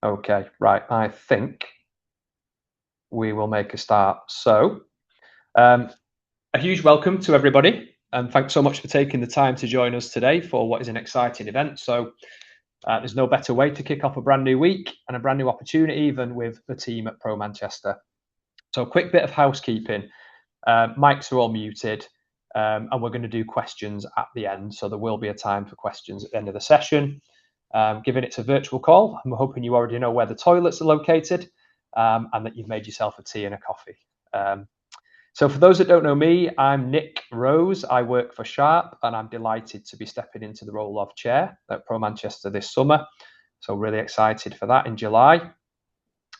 Okay, right. I think we will make a start. So, a huge welcome to everybody, and thanks so much for taking the time to join us today for what is an exciting event. So, there's no better way to kick off a brand new week and a brand new opportunity than with the team at Pro Manchester. So, a quick bit of housekeeping. Mics are all muted, and we're going to do questions at the end. So, there will be a time for questions at the end of the session. Given it's a virtual call, I'm hoping you already know where the toilets are located and that you've made yourself a tea and a coffee. So for those that don't know me, I'm Nick Rose. I work for Sharp and I'm delighted to be stepping into the role of chair at Pro Manchester this summer. So really excited for that in July.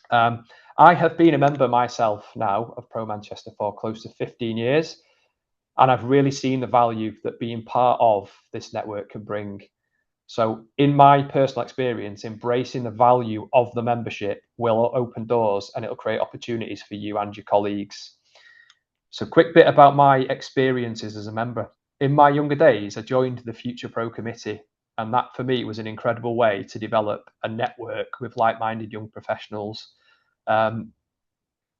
I have been a member myself now of Pro Manchester for close to 15 years. And I've really seen the value that being part of this network can bring. So in my personal experience, embracing the value of the membership will open doors and it'll create opportunities for you and your colleagues. So quick bit about my experiences as a member. In my younger days, I joined the Future Pro Committee, and that for me was an incredible way to develop a network with like-minded young professionals.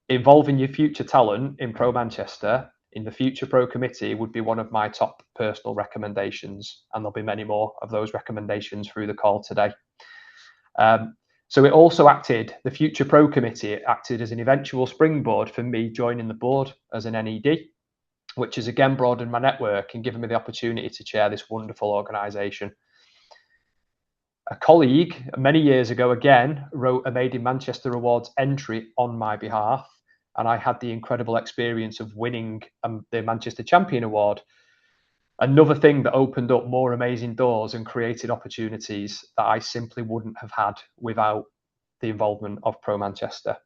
Involving your future talent in Pro Manchester in the Future Pro Committee would be one of my top personal recommendations, and there'll be many more of those recommendations through the call today. So it also acted, the Future Pro Committee acted as an eventual springboard for me joining the board as an NED, which has again broadened my network and given me the opportunity to chair this wonderful organisation. A colleague many years ago again wrote a Made in Manchester Awards entry on my behalf, and I had the incredible experience of winning the Manchester Champion Award. Another thing that opened up more amazing doors and created opportunities that I simply wouldn't have had without the involvement of Pro Manchester.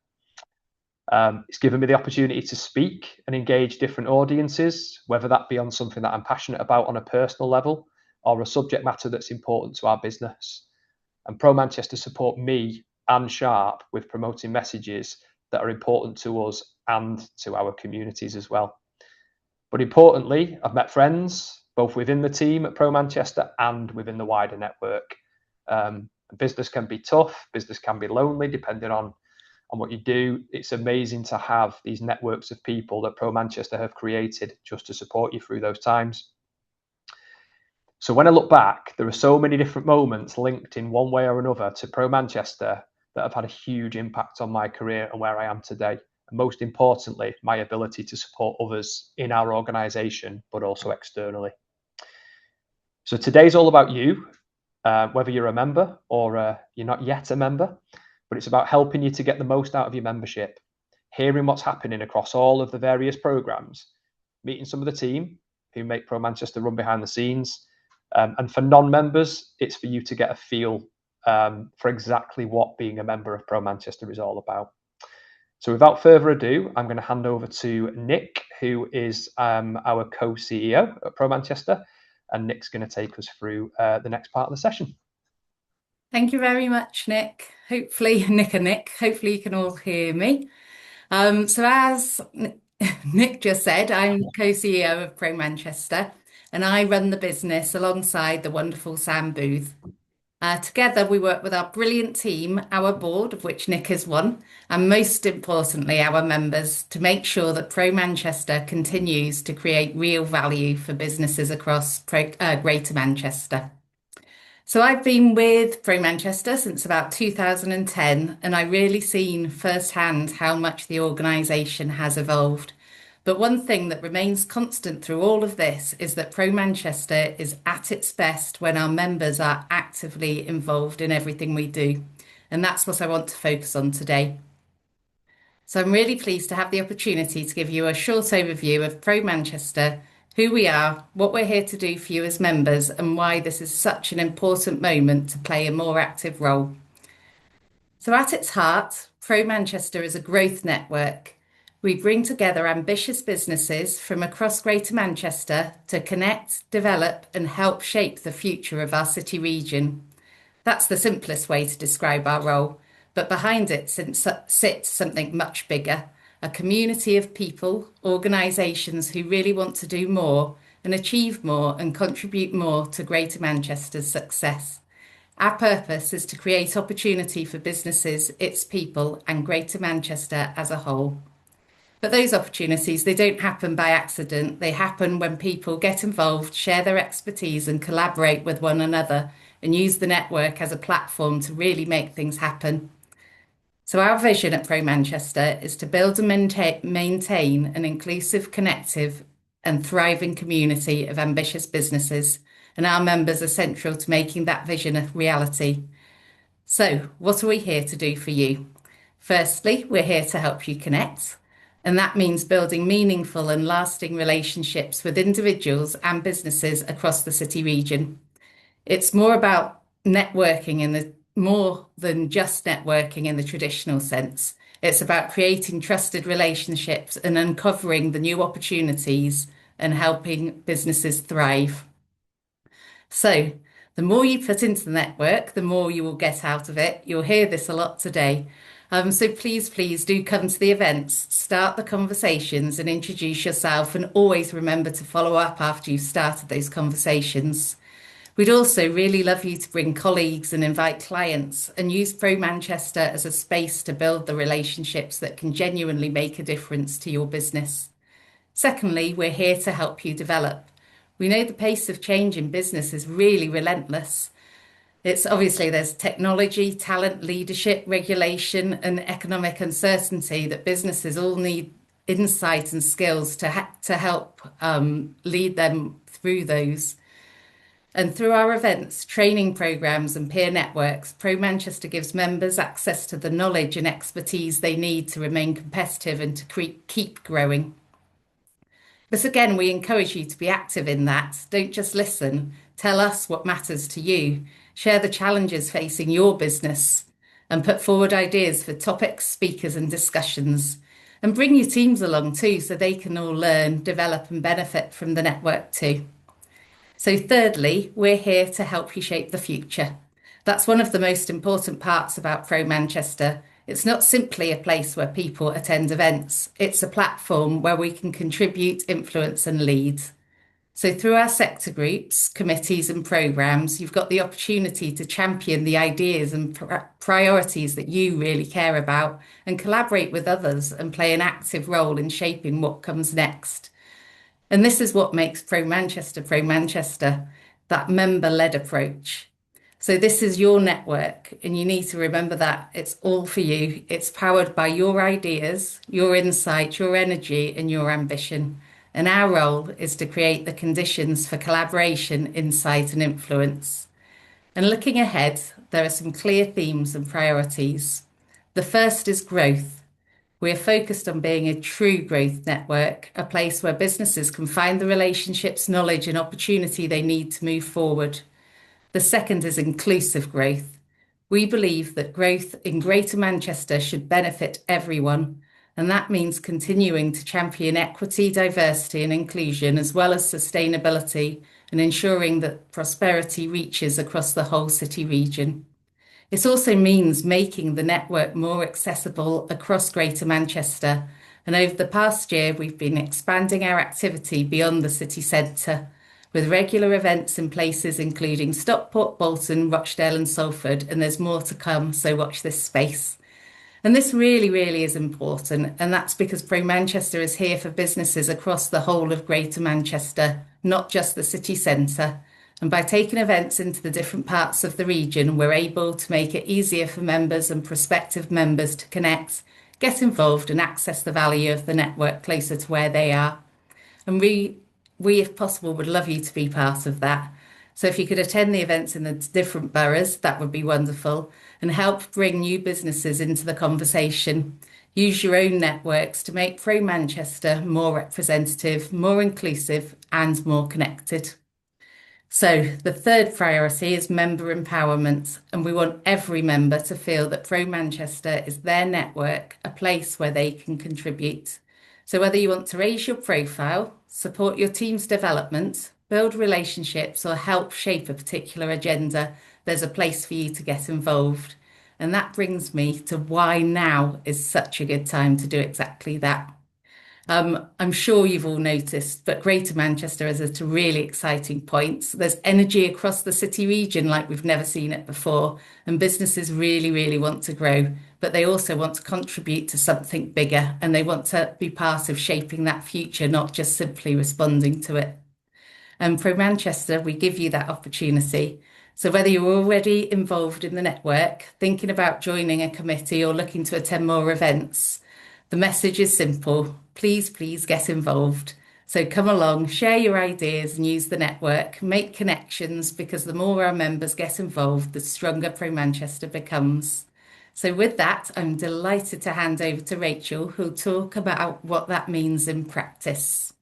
It's given me the opportunity to speak and engage different audiences, whether that be on something that I'm passionate about on a personal level or a subject matter that's important to our business. And Pro Manchester support me and Sharp with promoting messages that are important to us and to our communities as well. But importantly, I've met friends, both within the team at Pro Manchester and within the wider network. Business can be tough, business can be lonely, depending on what you do. It's amazing to have these networks of people that Pro Manchester have created just to support you through those times. So when I look back, there are so many different moments linked in one way or another to Pro Manchester that have had a huge impact on my career and where I am today. Most importantly, my ability to support others in our organisation, but also externally. So today's all about you, whether you're a member or you're not yet a member, but it's about helping you to get the most out of your membership, hearing what's happening across all of the various programmes, meeting some of the team who make Pro Manchester run behind the scenes. And for non-members, it's for you to get a feel for exactly what being a member of Pro Manchester is all about. So without further ado, I'm going to hand over to Nick, who is our co-CEO at Pro Manchester, and Nick's going to take us through the next part of the session. Thank you very much, Nick. Hopefully, hopefully you can all hear me. So as Nick just said, I'm co-CEO of Pro Manchester, and I run the business alongside the wonderful Sam Booth. Together, we work with our brilliant team, our board, of which Nick is one, and most importantly, our members, to make sure that Pro Manchester continues to create real value for businesses across Greater Manchester. So I've been with Pro Manchester since about 2010, and I've really seen firsthand how much the organisation has evolved. But one thing that remains constant through all of this is that Pro Manchester is at its best when our members are actively involved in everything we do. And that's what I want to focus on today. So I'm really pleased to have the opportunity to give you a short overview of Pro Manchester, who we are, what we're here to do for you as members, and why this is such an important moment to play a more active role. So at its heart, Pro Manchester is a growth network. We bring together ambitious businesses from across Greater Manchester to connect, develop, and help shape the future of our city region. That's the simplest way to describe our role, but behind it sits something much bigger, a community of people, organisations who really want to do more and achieve more and contribute more to Greater Manchester's success. Our purpose is to create opportunity for businesses, its people, and Greater Manchester as a whole. But those opportunities, they don't happen by accident. They happen when people get involved, share their expertise, and collaborate with one another and use the network as a platform to really make things happen. So, our vision at Pro Manchester is to build and maintain an inclusive, connective, and thriving community of ambitious businesses. And our members are central to making that vision a reality. So, what are we here to do for you? Firstly, we're here to help you connect. And that means building meaningful and lasting relationships with individuals and businesses across the city region. It's more about networking more than just networking in the traditional sense. It's about creating trusted relationships and uncovering the new opportunities and helping businesses thrive. So, the more you put into the network, the more you will get out of it. You'll hear this a lot today. So please do come to the events, start the conversations and introduce yourself, and always remember to follow up after you've started those conversations. We'd also really love you to bring colleagues and invite clients and use Pro Manchester as a space to build the relationships that can genuinely make a difference to your business. Secondly, we're here to help you develop. We know the pace of change in business is really relentless. It's obviously there's technology, talent, leadership, regulation, and economic uncertainty that businesses all need insight and skills to help lead them through those. And through our events, training programs, and peer networks, Pro Manchester gives members access to the knowledge and expertise they need to remain competitive and to keep growing. But again, we encourage you to be active in that. Don't just listen. Tell us what matters to you. Share the challenges facing your business and put forward ideas for topics, speakers, and discussions. And bring your teams along too so they can all learn, develop, and benefit from the network too. So, thirdly, we're here to help you shape the future. That's one of the most important parts about Pro Manchester. It's not simply a place where people attend events, it's a platform where we can contribute, influence, and lead. So, through our sector groups, committees, and programmes, you've got the opportunity to champion the ideas and priorities that you really care about and collaborate with others and play an active role in shaping what comes next. And this is what makes Pro Manchester, that member-led approach. So this is your network, and you need to remember that it's all for you. It's powered by your ideas, your insight, your energy, and your ambition. And our role is to create the conditions for collaboration, insight, and influence. And looking ahead, there are some clear themes and priorities. The first is growth. We're focused on being a true growth network, a place where businesses can find the relationships, knowledge, and opportunity they need to move forward. The second is inclusive growth. We believe that growth in Greater Manchester should benefit everyone, and that means continuing to champion equity, diversity, and inclusion, as well as sustainability, and ensuring that prosperity reaches across the whole city region. It also means making the network more accessible across Greater Manchester, and over the past year, we've been expanding our activity beyond the city centre, with regular events in places including Stockport, Bolton, Rochdale, and Salford, and there's more to come, so watch this space. And this really is important, and that's because Pro Manchester is here for businesses across the whole of Greater Manchester, not just the city centre. And by taking events into the different parts of the region, we're able to make it easier for members and prospective members to connect, get involved, and access the value of the network closer to where they are. And we, if possible, would love you to be part of that. So if you could attend the events in the different boroughs, that would be wonderful, and help bring new businesses into the conversation. Use your own networks to make Pro Manchester more representative, more inclusive, and more connected. So the third priority is member empowerment, and we want every member to feel that Pro Manchester is their network, a place where they can contribute. So whether you want to raise your profile, support your team's development, build relationships, or help shape a particular agenda, there's a place for you to get involved. And that brings me to why now is such a good time to do exactly that. I'm sure you've all noticed, but Greater Manchester is at a really exciting point. There's energy across the city region like we've never seen it before, and businesses really, really want to grow, but they also want to contribute to something bigger, and they want to be part of shaping that future, not just simply responding to it. And Pro Manchester, we give you that opportunity. So whether you're already involved in the network, thinking about joining a committee, or looking to attend more events, the message is simple. Please, please get involved. So come along, share your ideas and use the network, make connections, because the more our members get involved, the stronger Pro Manchester becomes. So with that, I'm delighted to hand over to Rachel, who'll talk about what that means in practice.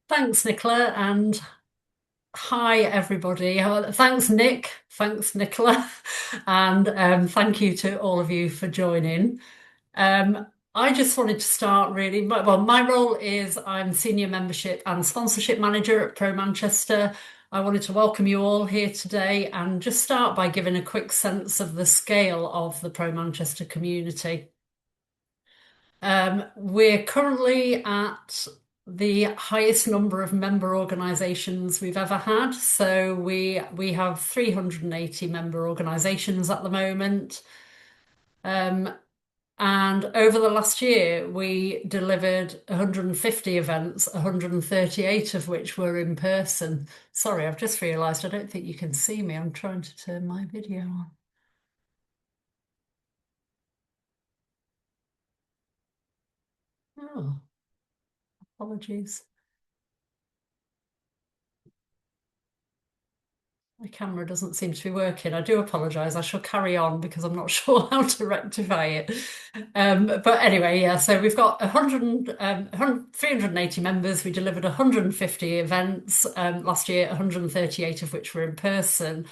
Thanks, Nicola, and hi, everybody. Thanks, Nick. Thanks, Nicola. And thank you to all of you for joining. I just wanted to start really. My role is I'm Senior Membership and Sponsorship Manager at Pro Manchester. I wanted to welcome you all here today and just start by giving a quick sense of the scale of the Pro Manchester community. We're currently at the highest number of member organisations we've ever had. So we have 380 member organisations at the moment. And over the last year, we delivered 150 events, 138 of which were in person. Sorry, I've just realised I don't think you can see me. I'm trying to turn my video on. Oh, apologies. My camera doesn't seem to be working. I do apologise. I shall carry on because I'm not sure how to rectify it. But anyway, yeah, so we've got 380 members. We delivered 150 events last year, 138 of which were in person.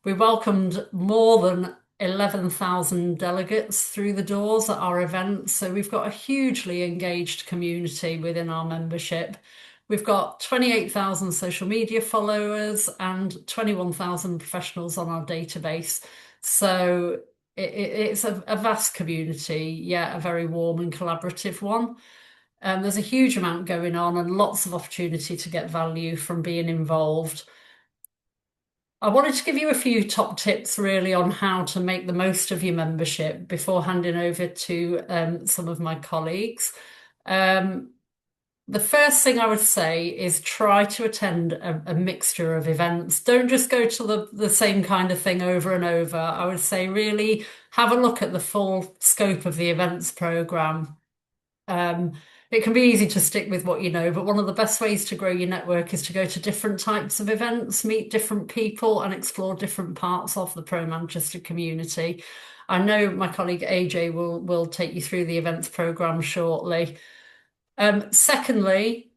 We welcomed more than 11,000 delegates through the doors at our events. So we've got a hugely engaged community within our membership. We've got 28,000 social media followers and 21,000 professionals on our database. So it's a vast community, yeah, a very warm and collaborative one. There's a huge amount going on and lots of opportunity to get value from being involved. I wanted to give you a few top tips really on how to make the most of your membership before handing over to some of my colleagues. The first thing I would say is try to attend a mixture of events. Don't just go to the same kind of thing over and over. I would say really have a look at the full scope of the events programme. It can be easy to stick with what you know, but one of the best ways to grow your network is to go to different types of events, meet different people, and explore different parts of the Pro Manchester community. I know my colleague AJ will take you through the events programme shortly. Secondly,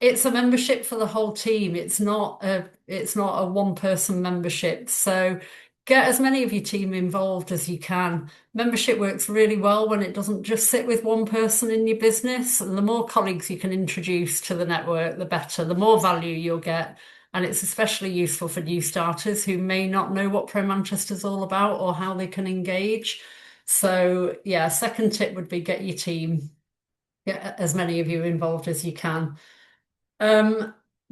it's a membership for the whole team. It's not a one-person membership. So get as many of your team involved as you can. Membership works really well when it doesn't just sit with one person in your business. And the more colleagues you can introduce to the network, the better, the more value you'll get. And it's especially useful for new starters who may not know what Pro Manchester's all about or how they can engage. So yeah, second tip would be get your team. Get as many of you involved as you can.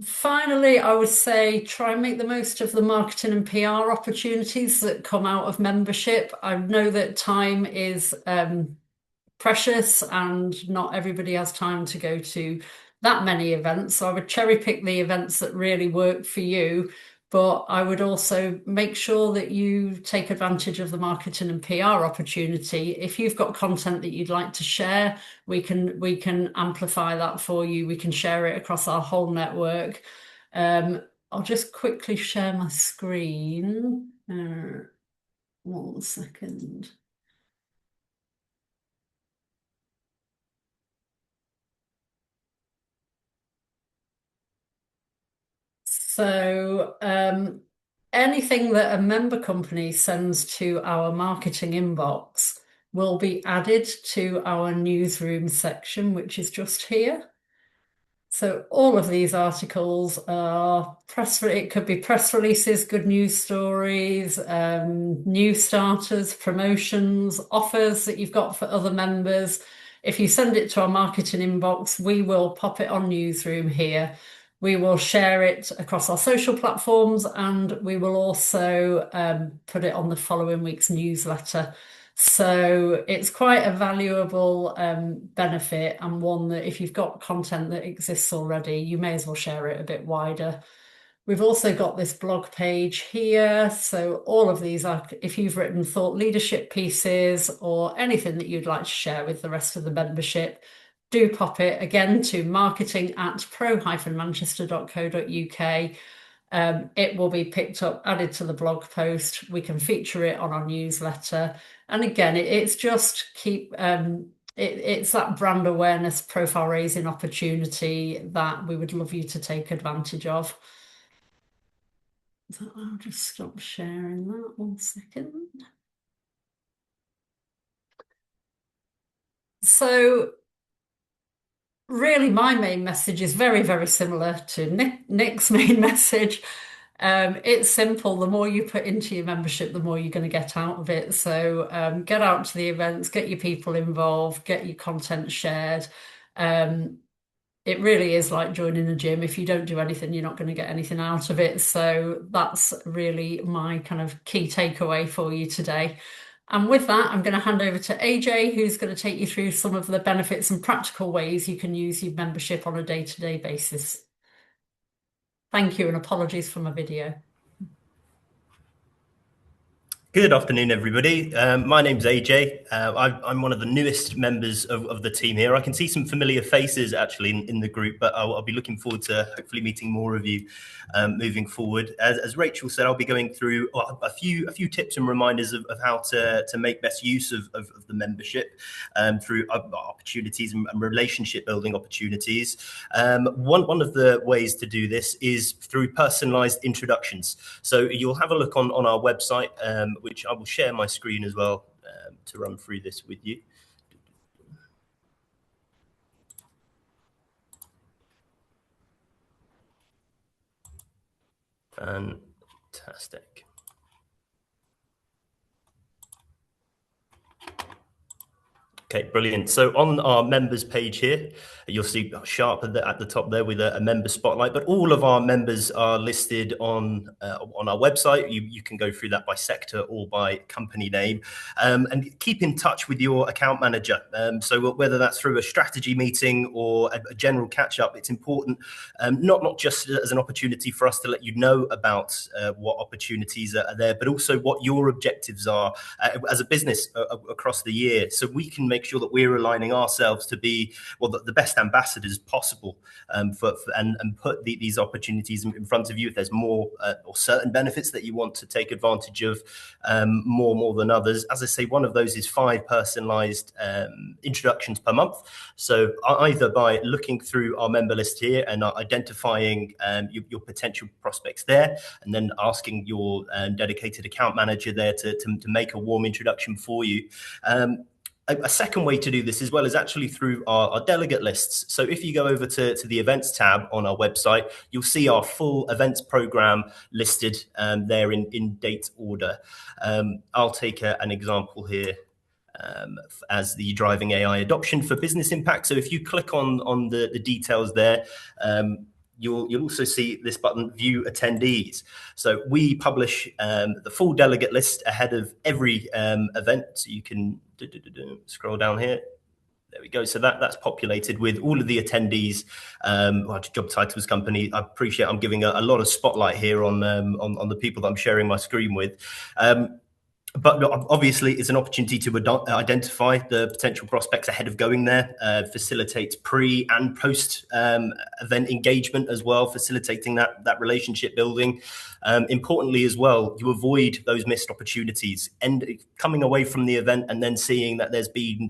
Finally, I would say try and make the most of the marketing and PR opportunities that come out of membership. I know that time is precious and not everybody has time to go to that many events. So I would cherry pick the events that really work for you. But I would also make sure that you take advantage of the marketing and PR opportunity. If you've got content that you'd like to share, we can amplify that for you. We can share it across our whole network. I'll just quickly share my screen. 1 second. So anything that a member company sends to our marketing inbox will be added to our newsroom section, which is just here. So all of these articles are it could be press releases, good news stories, new starters, promotions, offers that you've got for other members. If you send it to our marketing inbox, we will pop it on Newsroom here. We will share it across our social platforms, and we will also put it on the following week's newsletter. So it's quite a valuable benefit, and one that if you've got content that exists already, you may as well share it a bit wider. We've also got this blog page here. So all of these are, if you've written thought leadership pieces or anything that you'd like to share with the rest of the membership, do pop it again to marketing@pro-manchester.co.uk. It will be picked up, added to the blog post. We can feature it on our newsletter. And again, it's just it's that brand awareness, profile raising opportunity that we would love you to take advantage of. So I'll just stop sharing that 1 second. So really, my main message is very, very similar to Nick's main message. It's simple. The more you put into your membership, the more you're going to get out of it. So get out to the events, get your people involved, get your content shared. It really is like joining a gym. If you don't do anything, you're not going to get anything out of it. So that's really my kind of key takeaway for you today. And with that, I'm going to hand over to AJ, who's going to take you through some of the benefits and practical ways you can use your membership on a day-to-day basis. Thank you, and apologies for my video. Good afternoon, everybody. My name's AJ. I'm one of the newest members of the team here. I can see some familiar faces actually in the group, but I'll be looking forward to hopefully meeting more of you moving forward. As Rachel said, I'll be going through a few tips and reminders of how to make best use of the membership through opportunities and relationship building opportunities. One of the ways to do this is through personalized introductions. So you'll have a look on our website, which I will share my screen as well to run through this with you. Fantastic. Okay, brilliant. So on our members page here, you'll see sharp at the top there with a member spotlight, but all of our members are listed on our website. You can go through that by sector or by company name, and keep in touch with your account manager. So whether that's through a strategy meeting or a general catch up, it's important not just as an opportunity for us to let you know about what opportunities are there, but also what your objectives are as a business across the year, so we can make sure that we're aligning ourselves to be the best ambassadors possible and put these opportunities in front of you. If there's more or certain benefits that you want to take advantage of more than others, as I say, one of those is 5 personalized introductions per month. So either by looking through our member list here and identifying your potential prospects there, and then asking your dedicated account manager there to make a warm introduction for you. A second way to do this as well is actually through our delegate lists. So if you go over to the events tab on our website, you'll see our full events program listed there in date order. I'll take an example here as the Driving AI Adoption for Business Impact. So if you click on the details there, you'll also see this button, View Attendees. So we publish the full delegate list ahead of every event. So you can scroll down here. There we go. So that's populated with all of the attendees, job titles, company. I appreciate I'm giving a lot of spotlight here on the people that I'm sharing my screen with. But obviously, it's an opportunity to identify the potential prospects ahead of going there, facilitates pre and post event engagement as well, facilitating that relationship building. Importantly as well, you avoid those missed opportunities and coming away from the event and then seeing that there's been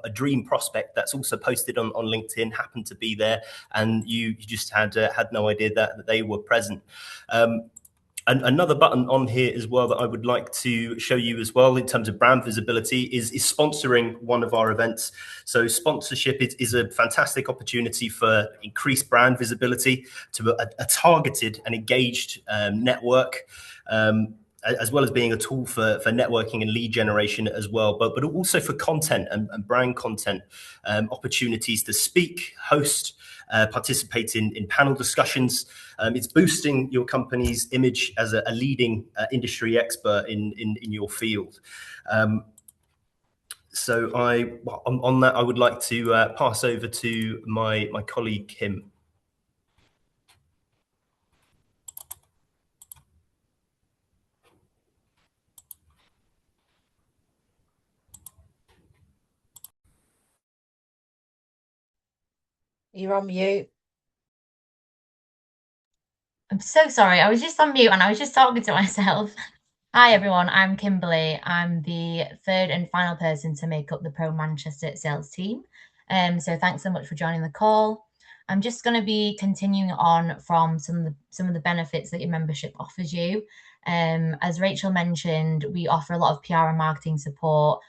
a dream prospect that's also posted on LinkedIn, happened to be there, and you just had no idea that they were present. And another button on here as well that I would like to show you as well in terms of brand visibility is sponsoring one of our events. So sponsorship is a fantastic opportunity for increased brand visibility to a targeted and engaged network. as well as being a tool for networking and lead generation as well, but also for content and brand content, opportunities to speak, host, participate in panel discussions. It's boosting your company's image as a leading industry expert in your field. So on that, I would like to pass over to my colleague, Kim. You're on mute. I'm so sorry. I was just on mute and I was just talking to myself. Hi, everyone. I'm Kimberly. I'm the third and final person to make up the Pro Manchester sales team. So thanks so much for joining the call. I'm just going to be continuing on from some of the benefits that your membership offers you. As Rachel mentioned, we offer a lot of PR and marketing support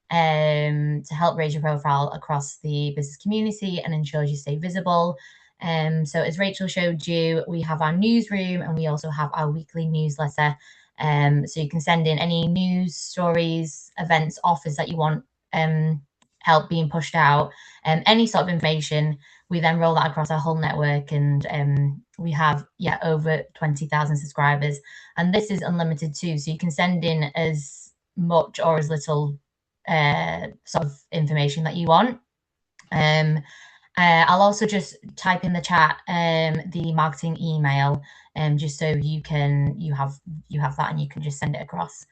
to help raise your profile across the business community and ensures you stay visible. So as Rachel showed you, we have our newsroom and we also have our weekly newsletter. So you can send in any news, stories, events, offers that you want help being pushed out, any sort of information. We then roll that across our whole network, and we have over 20,000 subscribers, and this is unlimited too. So you can send in as much or as little sort of information that you want. I'll also just type in the chat the marketing email, just so you have that and you can just send it across.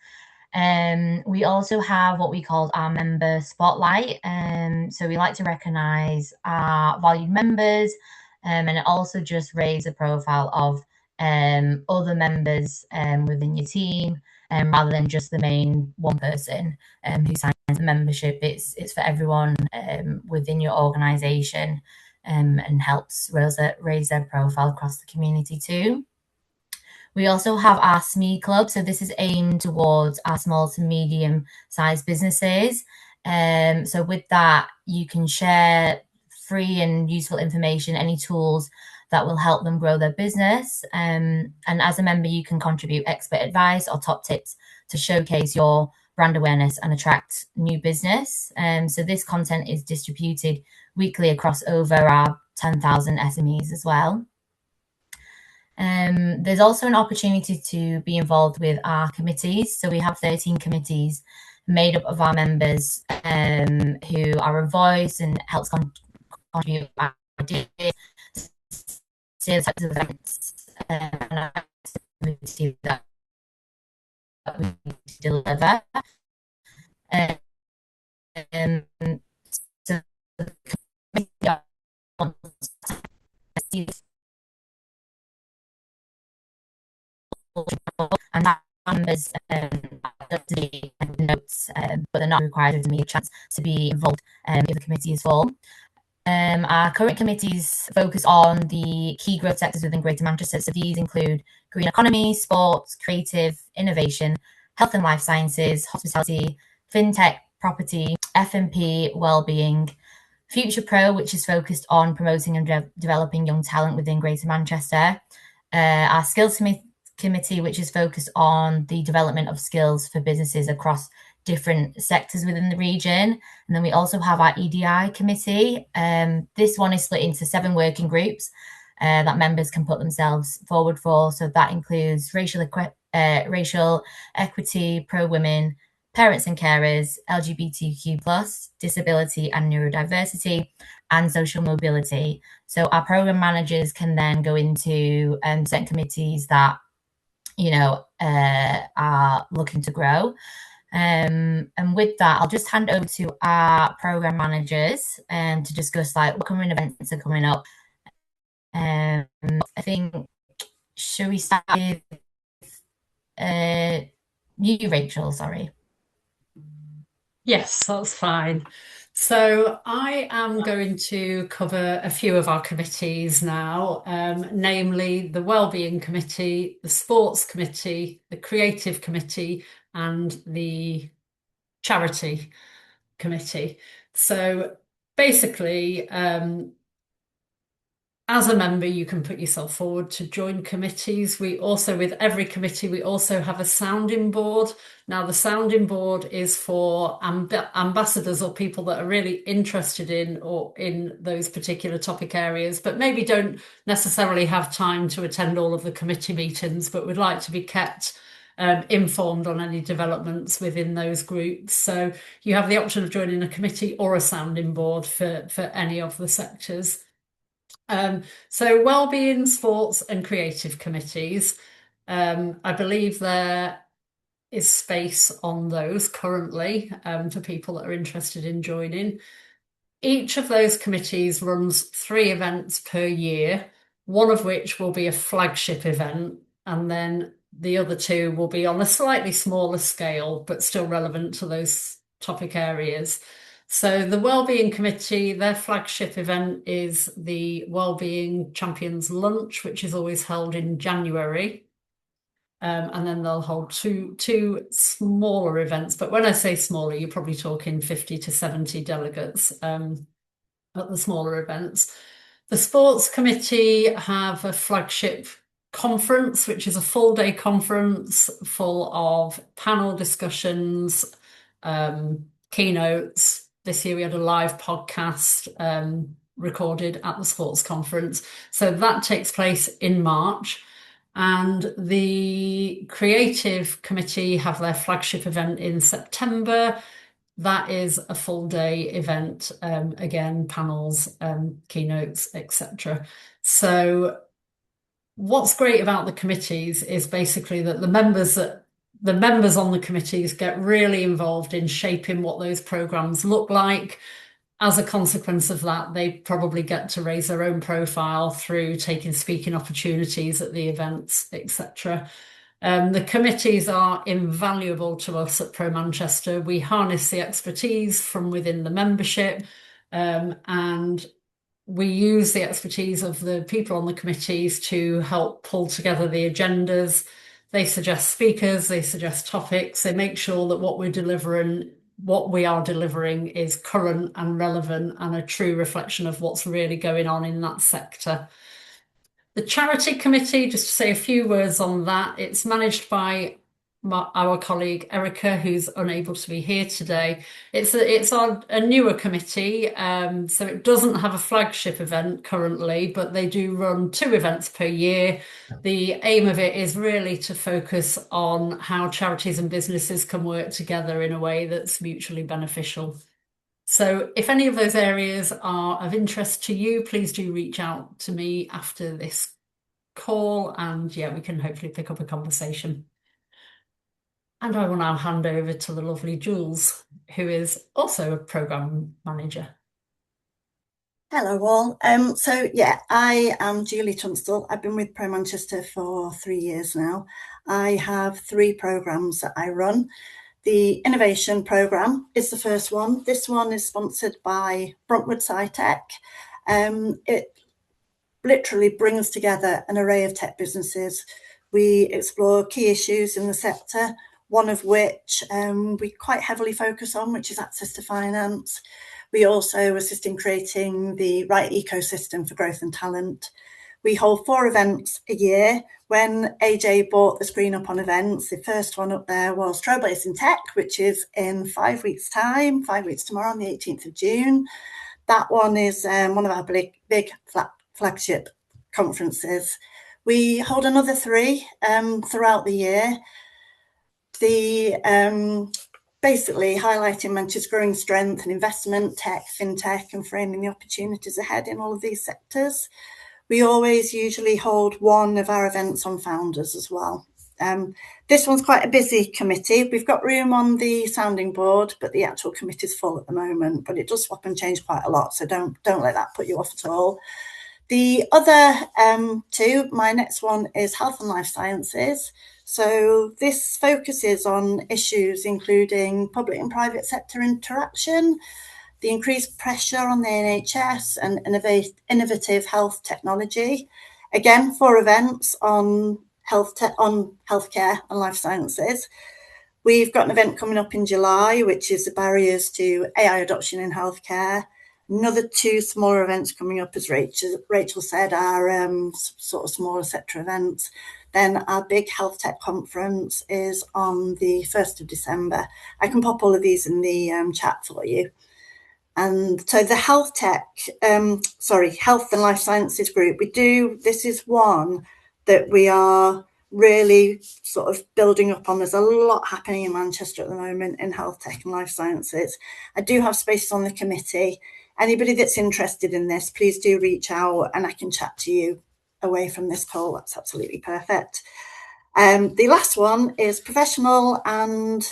We also have what we call our member spotlight. So we like to recognize our valued members, and it also just raise the profile of other members within your team, rather than just the main one person who signs the membership. It's for everyone within your organization, and helps raise their profile across the community too. We also have our SME Club. So this is aimed towards our small to medium sized businesses. So with that, you can share free and useful information, any tools that will help them grow their business. And as a member, you can contribute expert advice or top tips to showcase your brand awareness and attract new business. So this content is distributed weekly across over our 10,000 SMEs as well. There's also an opportunity to be involved with our committees. So we have 13 committees made up of our members who are a voice and helps contribute ideas, types of events, and activities that we deliver. So the committee and that members notes, but they're not required to give me a chance to be involved if the committee is full. Our current committees focus on the key growth sectors within Greater Manchester. So these include green economy, sports, creative, innovation, health and life sciences, hospitality, fintech, property, F&P, wellbeing, Future Pro, which is focused on promoting and developing young talent within Greater Manchester, our skills committee, which is focused on the development of skills for businesses across different sectors within the region. And then we also have our EDI committee. This one is split into 7 working groups that members can put themselves forward for. So that includes racial equity, pro-women, parents and carers, LGBTQ+, disability and neurodiversity, and social mobility. So our program managers can then go into certain committees that are looking to grow. And with that, I'll just hand over to our program managers to discuss what upcoming events are coming up. I think, should we start with you, Rachel? Sorry. Yes, that's fine. So I am going to cover a few of our committees now, namely the Wellbeing Committee, the Sports Committee, the Creative Committee, and the Charity Committee. So basically, As a member, you can put yourself forward to join committees. We also, with every committee, we also have a sounding board. Now, the sounding board is for ambassadors or people that are really interested in those particular topic areas, but maybe don't necessarily have time to attend all of the committee meetings, but would like to be kept informed on any developments within those groups. So you have the option of joining a committee or a sounding board for any of the sectors. So wellbeing, sports and creative committees, I believe there is space on those currently for people that are interested in joining. Each of those committees runs 3 events per year, one of which will be a flagship event, and then the other 2 will be on a slightly smaller scale, but still relevant to those topic areas. So the Wellbeing Committee, their flagship event is the Wellbeing Champions Lunch, which is always held in January. And then they'll hold two smaller events. But when I say smaller, you're probably talking 50 to 70 delegates at the smaller events. The Sports Committee have a flagship conference, which is a full-day conference full of panel discussions, keynotes. This year we had a live podcast recorded at the sports conference. So that takes place in March. And the Creative Committee have their flagship event in September. That is a full day event, again, panels, keynotes, etc. So what's great about the committees is basically that the members on the committees get really involved in shaping what those programs look like. As a consequence of that, they probably get to raise their own profile through taking speaking opportunities at the events, etc. The committees are invaluable to us at Pro Manchester. We harness the expertise from within the membership, and we use the expertise of the people on the committees to help pull together the agendas. They suggest speakers, they suggest topics, they make sure that what we are delivering is current and relevant and a true reflection of what's really going on in that sector. The Charity Committee, just to say a few words on that, it's managed by our colleague Erica, who's unable to be here today. It's a newer committee, so it doesn't have a flagship event currently, but they do run 2 events per year. The aim of it is really to focus on how charities and businesses can work together in a way that's mutually beneficial. So if any of those areas are of interest to you, please do reach out to me after this call, and yeah, we can hopefully pick up a conversation. And I will now hand over to the lovely Jules, who is also a programme manager. Hello all. So yeah, I am Julie Tunstall. I've been with Pro Manchester for 3 years now. I have 3 programmes that I run. The Innovation Programme is the first one. This one is sponsored by Bruntwood SciTech. It literally brings together an array of tech businesses. We explore key issues in the sector, one of which we quite heavily focus on, which is access to finance. We also assist in creating the right ecosystem for growth and talent. We hold 4 events a year. When AJ brought the screen up on events, the first one up there was Trailblazing Tech, which is in 5 weeks' time, 5 weeks tomorrow on the 18th of June. That one is one of our big flagship conferences. We hold another 3 throughout the year. Basically highlighting Manchester's growing strength and investment, tech, fintech, and framing the opportunities ahead in all of these sectors. We always usually hold one of our events on founders as well. This one's quite a busy committee. We've got room on the sounding board, but the actual committee's full at the moment, but it does swap and change quite a lot, so don't let that put you off at all. The other 2, my next one is Health and Life Sciences. So this focuses on issues including public and private sector interaction, the increased pressure on the NHS and innovative health technology. Again, 4 events on healthcare and life sciences. We've got an event coming up in July, which is the barriers to AI adoption in healthcare. Another two smaller events coming up, as Rachel said, are sort of smaller sector events. Then our big health tech conference is on the 1st of December. I can pop all of these in the chat for you. And so the health and life sciences group, this is one that we are really sort of building up on. There's a lot happening in Manchester at the moment in health tech and life sciences. I do have spaces on the committee. Anybody that's interested in this, please do reach out and I can chat to you away from this call. That's absolutely perfect. The last one is professional and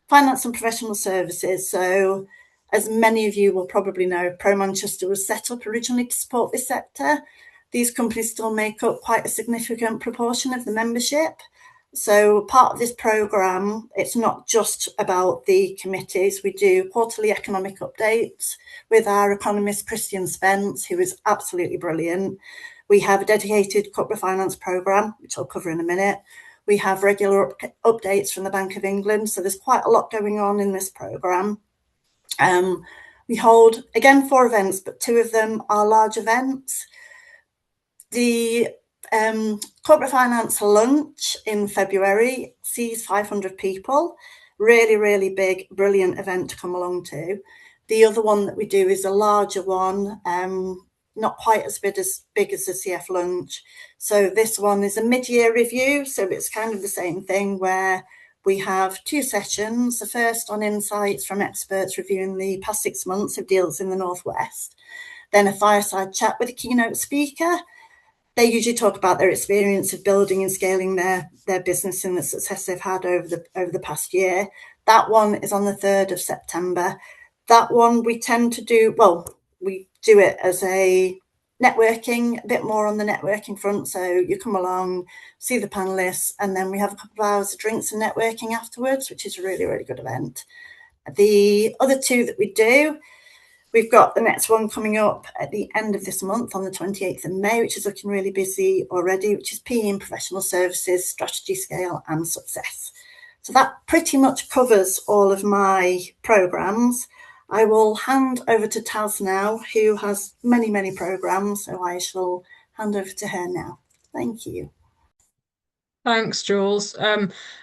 finance and professional services. So as many of you will probably know, Pro Manchester was set up originally to support this sector. These companies still make up quite a significant proportion of the membership. So part of this programme, it's not just about the committees. We do quarterly economic updates with our economist, Christian Spence, who is absolutely brilliant. We have a dedicated corporate finance programme, which I'll cover in a minute. We have regular updates from the Bank of England. So there's quite a lot going on in this programme. We hold, again, 4 events, but 2 of them are large events. The corporate finance lunch in February sees 500 people. Really, really big, brilliant event to come along to. The other one that we do is a larger one, not quite as big as the CF lunch. So this one is a mid-year review. So it's kind of the same thing where we have 2 sessions. The first on insights from experts reviewing the past 6 months of deals in the Northwest. Then a fireside chat with a keynote speaker. They usually talk about their experience of building and scaling their business and the success they've had over the past year. That one is on the 3rd of September. That one we tend to do, we do it as a networking, a bit more on the networking front. So you come along, see the panelists, and then we have a couple of hours of drinks and networking afterwards, which is a really, really good event. The other 2 that we do, we've got the next one coming up at the end of this month on the 28th of May, which is looking really busy already, which is PE in Professional Services, Strategy, Scale and Success. So that pretty much covers all of my programmes. I will hand over to Taz now, who has many, many programmes. So I shall hand over to her now. Thank you. Thanks, Jules.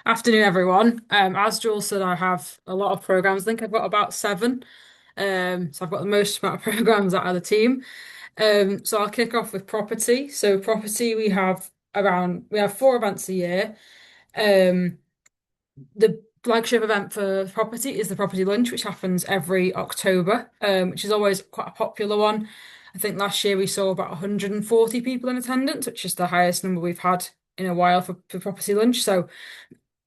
Afternoon, everyone. As Jules said, I have a lot of programmes. I think I've got about 7. So I've got the most amount of programmes out of the team. So I'll kick off with property. So property, we have 4 events a year. The flagship event for property is the property lunch, which happens every October, which is always quite a popular one. I think last year we saw about 140 people in attendance, which is the highest number we've had in a while for property lunch. So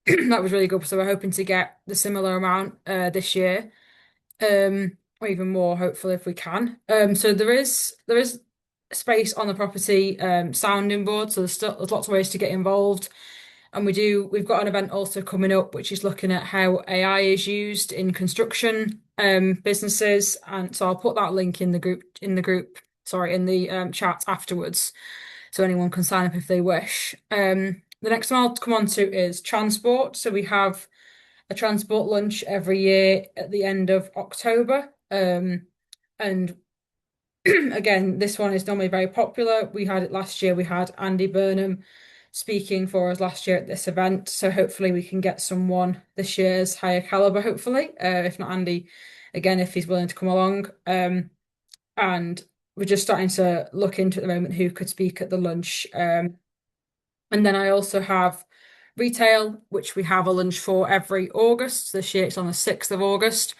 that was really good. So we're hoping to get the similar amount this year, or even more, hopefully, if we can. So there is space on the property sounding board. So there's lots of ways to get involved. And we've got an event also coming up, which is looking at how AI is used in construction businesses. And so I'll put that link in the chat afterwards, so anyone can sign up if they wish. The next one I'll come on to is transport. So we have a transport lunch every year at the end of October. And again, this one is normally very popular. We had it last year. We had Andy Burnham speaking for us last year at this event. So hopefully we can get someone this year's higher caliber, hopefully. If not Andy, again, if he's willing to come along. And we're just starting to look into at the moment who could speak at the lunch. And then I also have retail, which we have a lunch for every August. This year it's on the 6th of August.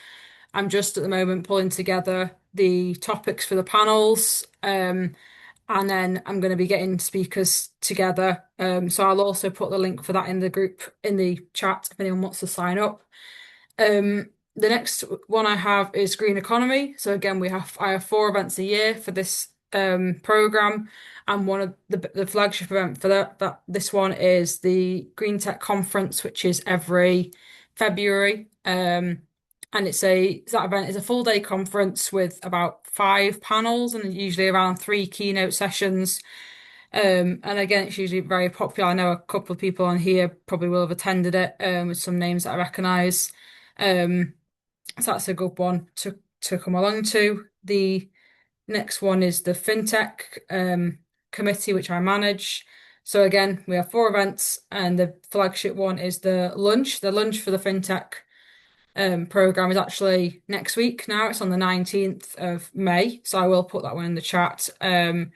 I'm just at the moment pulling together the topics for the panels. And then I'm going to be getting speakers together. So I'll also put the link for that in the group, in the chat, if anyone wants to sign up. The next one I have is green economy. So again, I have 4 events a year for this program, and one of the flagship event for this one is the Green Tech Conference, which is every February. And that event is a full day conference with about 5 panels and usually around 3 keynote sessions. And again, it's usually very popular. I know a couple of people on here probably will have attended it, with some names that I recognise. So that's a good one to come along to. The next one is the FinTech committee, which I manage. So again, we have 4 events, and the flagship one is the lunch. The lunch for the FinTech program is actually next week now. It's on the 19th of May. So I will put that one in the chat. And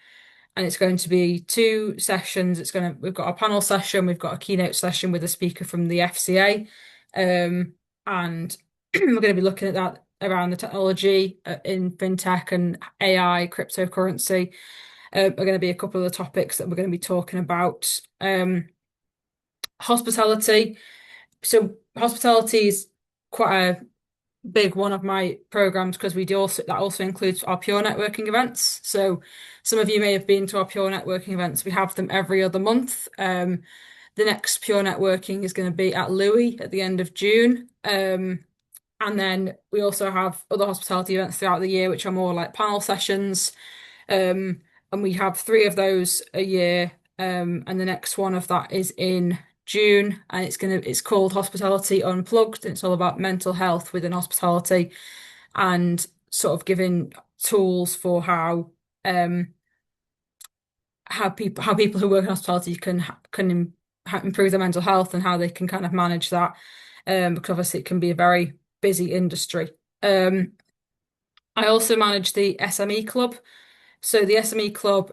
it's going to be 2 sessions. We've got a panel session, we've got a keynote session with a speaker from the FCA. And we're going to be looking at that around the technology in FinTech and AI, cryptocurrency. Are going to be a couple of the topics that we're going to be talking about. Hospitality. So hospitality is quite a big one of my programs, because that also includes our Pure Networking events. So some of you may have been to our Pure Networking events. We have them every other month. The next Pure Networking is going to be at Louis at the end of June. And then we also have other hospitality events throughout the year, which are more like panel sessions. And we have 3 of those a year. And the next one of that is in June, and it's called Hospitality Unplugged, and it's all about mental health within hospitality, and sort of giving tools for how people who work in hospitality can improve their mental health, and how they can kind of manage that, because obviously it can be a very busy industry. I also manage the SME Club. So the SME Club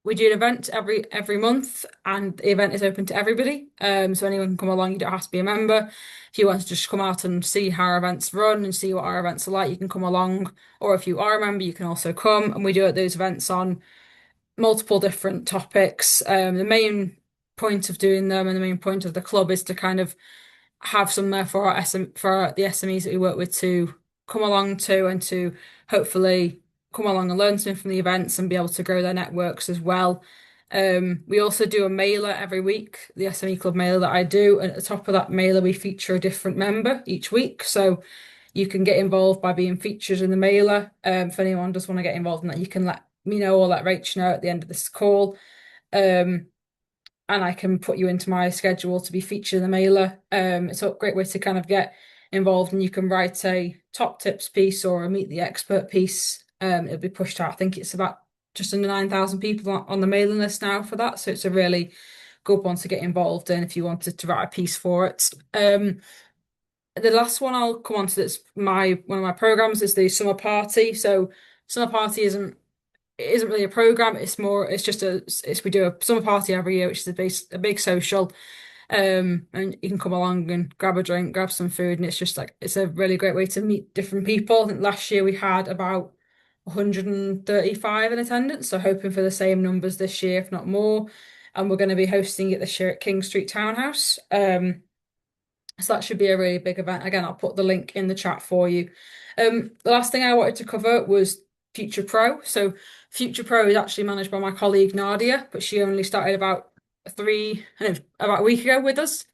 we do an event every month, and the event is open to everybody. So anyone can come along. You don't have to be a member. If you want to just come out and see how our events run and see what our events are like, you can come along. Or if you are a member, you can also come. And we do those events on multiple different topics. The main point of doing them, and the main point of the club, is to kind of have somewhere for the SMEs that we work with to come along to, and to hopefully come along and learn something from the events and be able to grow their networks as well. We also do a mailer every week, the SME Club mailer that I do. And at the top of that mailer, we feature a different member each week. So you can get involved by being featured in the mailer. If anyone does want to get involved in that, you can let me know, or let Rach know at the end of this call. And I can put you into my schedule to be featured in the mailer. It's a great way to kind of get involved, and you can write a top tips piece or a meet the expert piece. It'll be pushed out. I think it's about just under 9,000 people on the mailing list now for that. So it's a really good one to get involved in if you wanted to write a piece for it. The last one I'll come on to, that's one of my programs, is the Summer Party. So Summer Party isn't really a program. We do a summer party every year, which is a big social. And you can come along and grab a drink, grab some food, and it's a really great way to meet different people. I think last year we had about 135 in attendance, so hoping for the same numbers this year, if not more. And we're going to be hosting it this year at King Street Townhouse. So that should be a really big event. Again, I'll put the link in the chat for you. The last thing I wanted to cover was Future Pro. So Future Pro is actually managed by my colleague Nadia, but she only started about a week ago with us.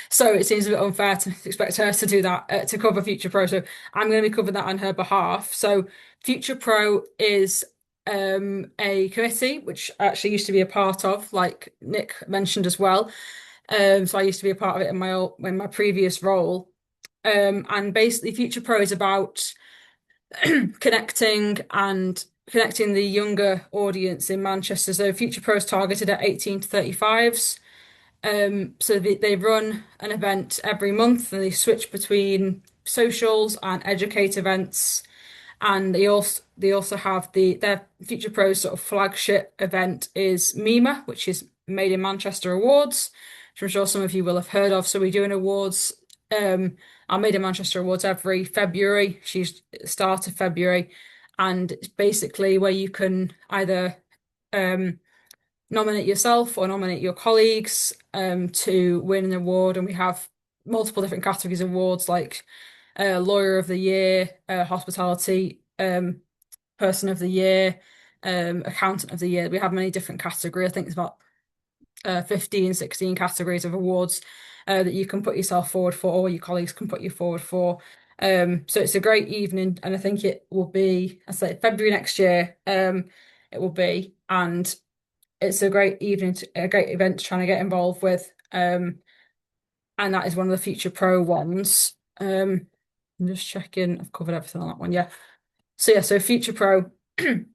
So it seems a bit unfair to expect her to do that, to cover Future Pro. So I'm going to be covering that on her behalf. So Future Pro is a committee which I actually used to be a part of, like Nick mentioned as well. So I used to be a part of it in my previous role. And basically Future Pro is about connecting the younger audience in Manchester. So Future Pro is targeted at 18 to 35s. So they run an event every month, and they switch between socials and educate events. And they also have their Future Pro sort of flagship event is MEMA, which is Made in Manchester Awards, which I'm sure some of you will have heard of. So we do an awards, our Made in Manchester Awards every February. She's at the start of February. And it's basically where you can either nominate yourself or nominate your colleagues to win an award. And we have multiple different categories of awards, like Lawyer of the Year, Hospitality Person of the Year, Accountant of the Year. We have many different categories. I think it's about 15, 16 categories of awards that you can put yourself forward for, or your colleagues can put you forward for. So it's a great evening, and I think it will be, I say February next year, it will be, and it's a great evening, a great event to try to get involved with. And that is one of the Future Pro ones. I'm just checking. I've covered everything on that one. Yeah. So Future Pro, as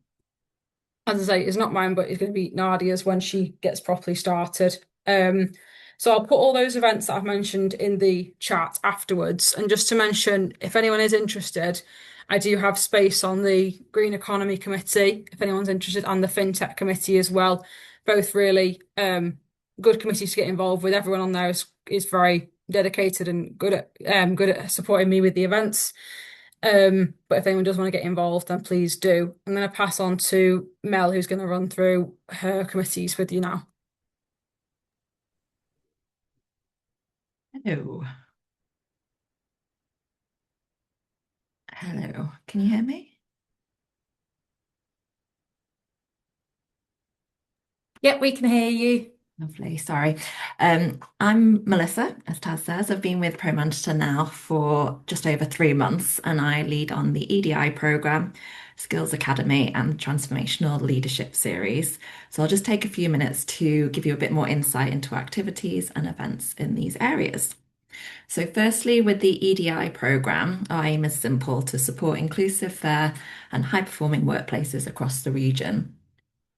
I say, is not mine, but it's going to be Nadia's when she gets properly started. So I'll put all those events that I've mentioned in the chat afterwards. And just to mention, if anyone is interested, I do have space on the Green Economy Committee, if anyone's interested, and the FinTech Committee as well. Both really good committees to get involved with. Everyone on there is very dedicated and good at supporting me with the events. But if anyone does want to get involved, then please do. I'm going to pass on to Mel, who's going to run through her committees with you now. Hello. Hello. Can you hear me? Yep, we can hear you. Lovely. Sorry. I'm Melissa, as Taz says. I've been with Pro Manchester now for just over 3 months, and I lead on the EDI programme, Skills Academy, and Transformational Leadership Series. So I'll just take a few minutes to give you a bit more insight into activities and events in these areas. So firstly, with the EDI programme, our aim is simple: to support inclusive, fair and high-performing workplaces across the region.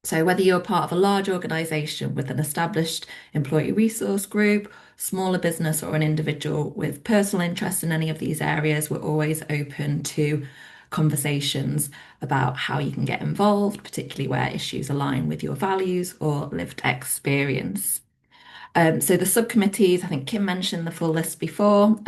So whether you're part of a large organisation with an established employee resource group, smaller business, or an individual with personal interest in any of these areas, we're always open to conversations about how you can get involved, particularly where issues align with your values or lived experience. So the subcommittees, I think Kim mentioned the full list before.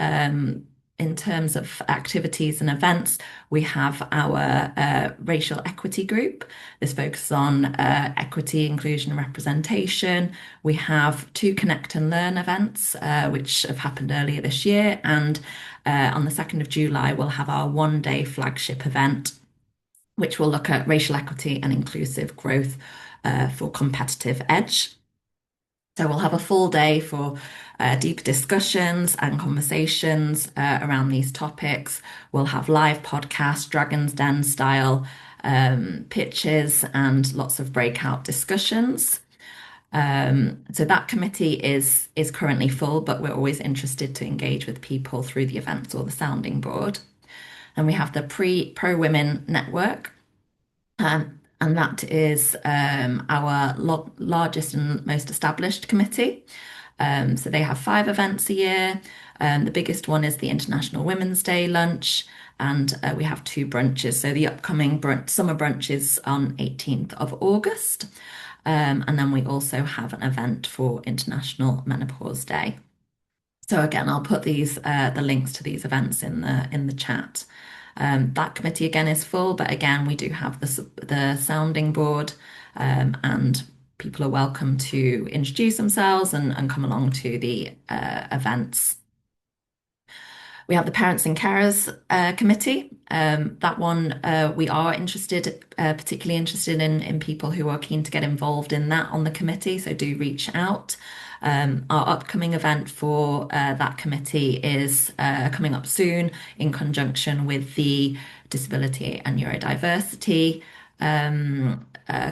In terms of activities and events, we have our racial equity group. This focuses on equity, inclusion and representation. We have 2 Connect and Learn events, which have happened earlier this year. And on the 2nd of July, we'll have our one-day flagship event, which will look at racial equity and inclusive growth for competitive edge. So we'll have a full day for deeper discussions and conversations around these topics. We'll have live podcasts, Dragon's Den style pitches, and lots of breakout discussions. So that committee is currently full, but we're always interested to engage with people through the events or the sounding board. And we have the Pro Women Network. And that is our largest and most established committee. So they have 5 events a year. The biggest one is the International Women's Day lunch, and we have 2 brunches. So the upcoming summer brunch is on 18th of August. And then we also have an event for International Menopause Day. So again, I'll put the links to these events in the chat. That committee again is full, but again, we do have the sounding board, and people are welcome to introduce themselves and come along to the events. We have the Parents and Carers Committee. That one we are particularly interested in people who are keen to get involved in that on the committee, so do reach out. Our upcoming event for that committee is coming up soon in conjunction with the Disability and Neurodiversity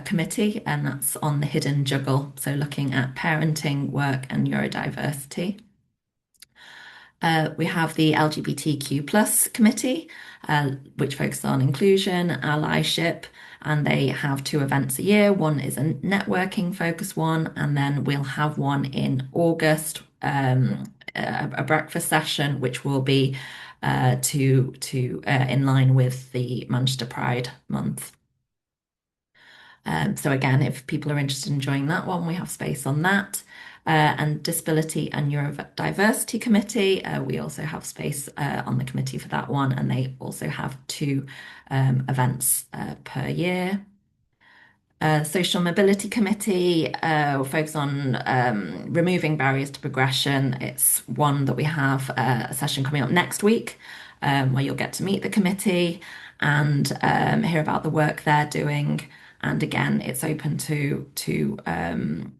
Committee, and that's on the Hidden Juggle, so looking at parenting, work and neurodiversity. We have the LGBTQ+ committee, which focuses on inclusion, allyship, and they have 2 events a year. One is a networking focused one, and then we'll have one in August, a breakfast session, which will be in line with the Manchester Pride Month. So again, if people are interested in joining that one, we have space on that. And Disability and Neurodiversity Committee, we also have space on the committee for that one, and they also have 2 events per year. Social Mobility Committee will focus on removing barriers to progression. It's one that we have a session coming up next week, where you'll get to meet the committee and hear about the work they're doing. And again, it's open to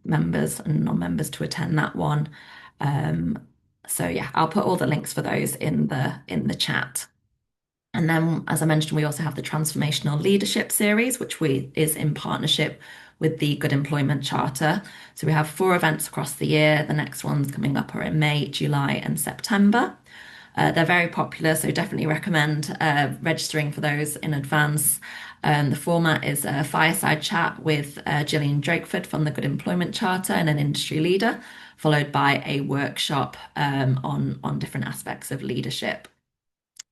members and non-members to attend that one. So yeah, I'll put all the links for those in the chat. And then, as I mentioned, we also have the Transformational Leadership Series, which is in partnership with the Good Employment Charter. So we have 4 events across the year. The next ones coming up are in May, July and September. They're very popular, so definitely recommend registering for those in advance. The format is a fireside chat with Gillian Drakeford from the Good Employment Charter and an industry leader, followed by a workshop on different aspects of leadership.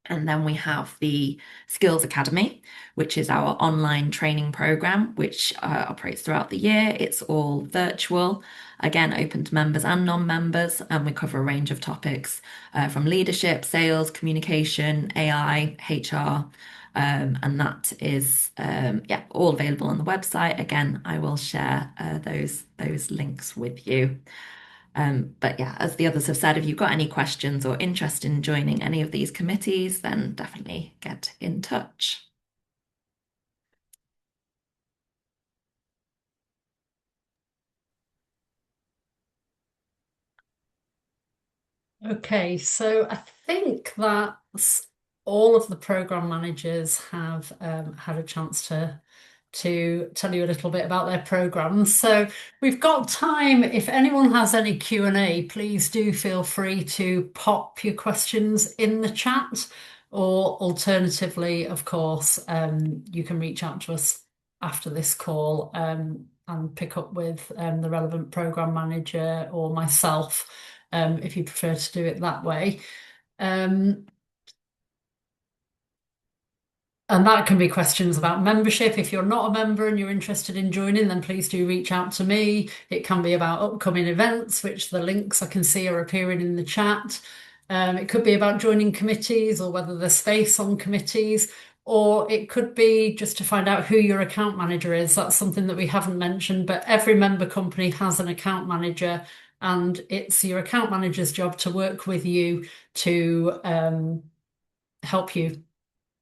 And then we have the Skills Academy, which is our online training program, which operates throughout the year. It's all virtual, again, open to members and non-members, and we cover a range of topics from leadership, sales, communication, AI, HR, and that is all available on the website. Again, I will share those links with you. But yeah, as the others have said, if you've got any questions or interest in joining any of these committees, then definitely get in touch. Okay, so I think that's all of the program managers have had a chance to tell you a little bit about their programs. So we've got time. If anyone has any Q&A, please do feel free to pop your questions in the chat, or alternatively, of course, you can reach out to us after this call and pick up with the relevant program manager or myself if you prefer to do it that way. And that can be questions about membership. If you're not a member and you're interested in joining, then please do reach out to me. It can be about upcoming events, which the links I can see are appearing in the chat. It could be about joining committees or whether there's space on committees, or it could be just to find out who your account manager is. That's something that we haven't mentioned, but every member company has an account manager, and it's your account manager's job to work with you to help you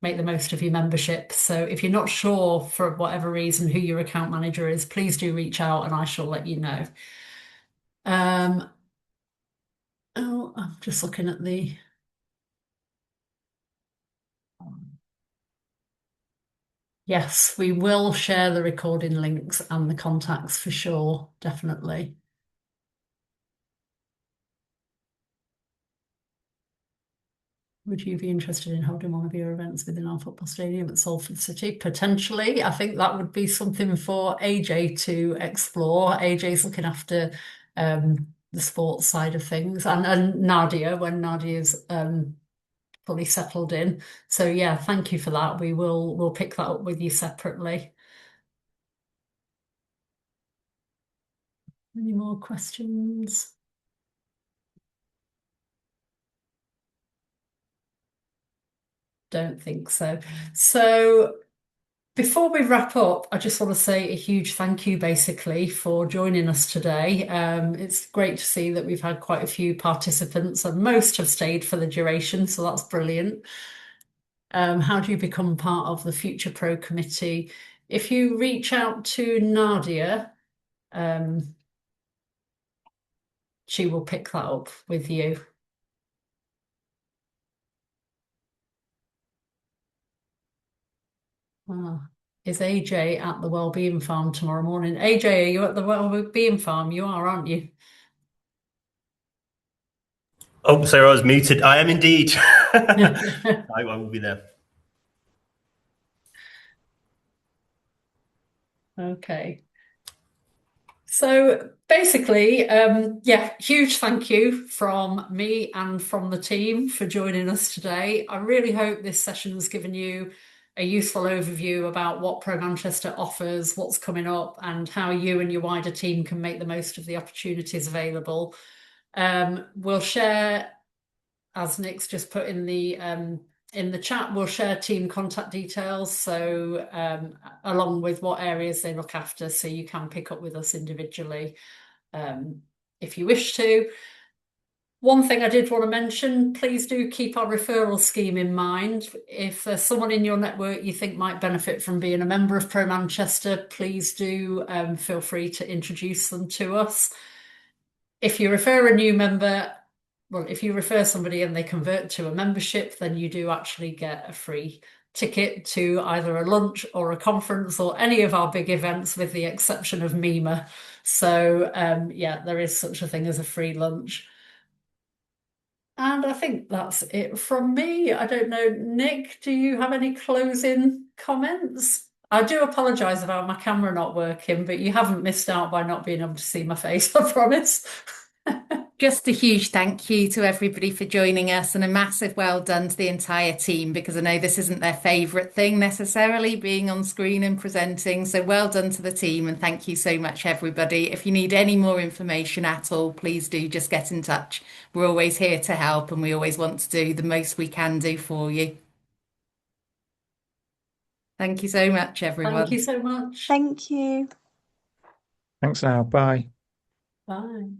make the most of your membership. So if you're not sure for whatever reason who your account manager is, please do reach out and I shall let you know. I'm just looking at the... Yes, we will share the recording links and the contacts for sure, definitely. Would you be interested in holding one of your events within our football stadium at Salford City? Potentially. I think that would be something for AJ to explore. AJ's looking after the sports side of things, and Nadia, when Nadia's fully settled in. So yeah, thank you for that. We'll pick that up with you separately. Any more questions? Don't think so. So before we wrap up, I just want to say a huge thank you basically for joining us today. It's great to see that we've had quite a few participants and most have stayed for the duration, so that's brilliant. How do you become part of the Future Pro Committee? If you reach out to Nadia, she will pick that up with you. Is AJ at the Wellbeing Farm tomorrow morning? AJ, are you at the Wellbeing Farm? You are, aren't you? Oh, sorry, I was muted. I am indeed. I will be there. Okay. So basically, huge thank you from me and from the team for joining us today. I really hope this session has given you a useful overview about what Pro Manchester offers, what's coming up, and how you and your wider team can make the most of the opportunities available. We'll share, as Nick's just put in the chat, we'll share team contact details, so along with what areas they look after, so you can pick up with us individually if you wish to. One thing I did want to mention, please do keep our referral scheme in mind. If there's someone in your network you think might benefit from being a member of Pro Manchester, please do feel free to introduce them to us. If you refer a new member, well, if you refer somebody and they convert to a membership, then you do actually get a free ticket to either a lunch or a conference or any of our big events, with the exception of MEMA. So yeah, there is such a thing as a free lunch. And I think that's it from me. I don't know, Nick, do you have any closing comments? I do apologise about my camera not working, but you haven't missed out by not being able to see my face, I promise. Just a huge thank you to everybody for joining us, and a massive well done to the entire team, because I know this isn't their favourite thing necessarily, being on screen and presenting. So well done to the team, and thank you so much, everybody. If you need any more information at all, please do just get in touch. We're always here to help, and we always want to do the most we can do for you. Thank you so much, everyone. Thank you so much. Thank you. Thanks now. Bye. Bye.